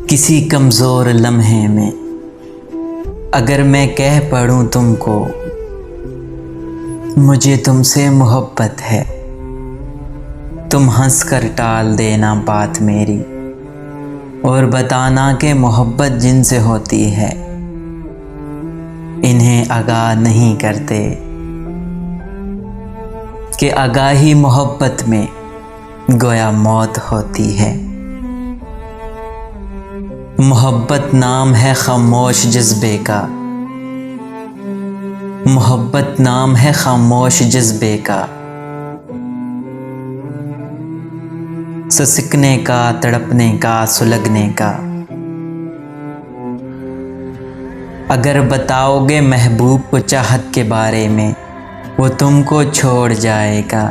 किसी कमज़ोर लम्हे में अगर मैं कह पढ़ूं तुमको, मुझे तुमसे मोहब्बत है, तुम हंस कर टाल देना बात मेरी और बताना कि मोहब्बत जिनसे होती है इन्हें आगाह नहीं करते कि आगाही मोहब्बत में गोया मौत होती है। मोहब्बत नाम है खामोश जज्बे का, मोहब्बत नाम है खामोश जज्बे का, सिसकने का, तड़पने का, सुलगने का। अगर बताओगे महबूब को चाहत के बारे में, वो तुमको छोड़ जाएगा,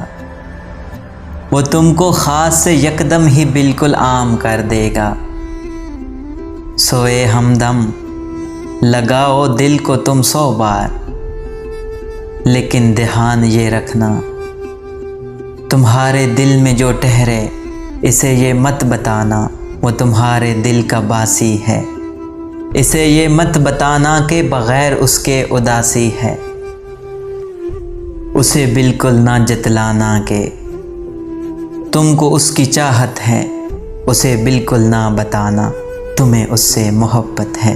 वो तुमको ख़ास से यकदम ही बिल्कुल आम कर देगा। सोए हमदम लगाओ दिल को तुम 100 बार, लेकिन ध्यान ये रखना तुम्हारे दिल में जो ठहरे इसे ये मत बताना वो तुम्हारे दिल का बासी है। इसे ये मत बताना कि बग़ैर उसके उदासी है। उसे बिल्कुल ना जतलाना के तुमको उसकी चाहत है, उसे बिल्कुल ना बताना तुम्हें उससे मोहब्बत है।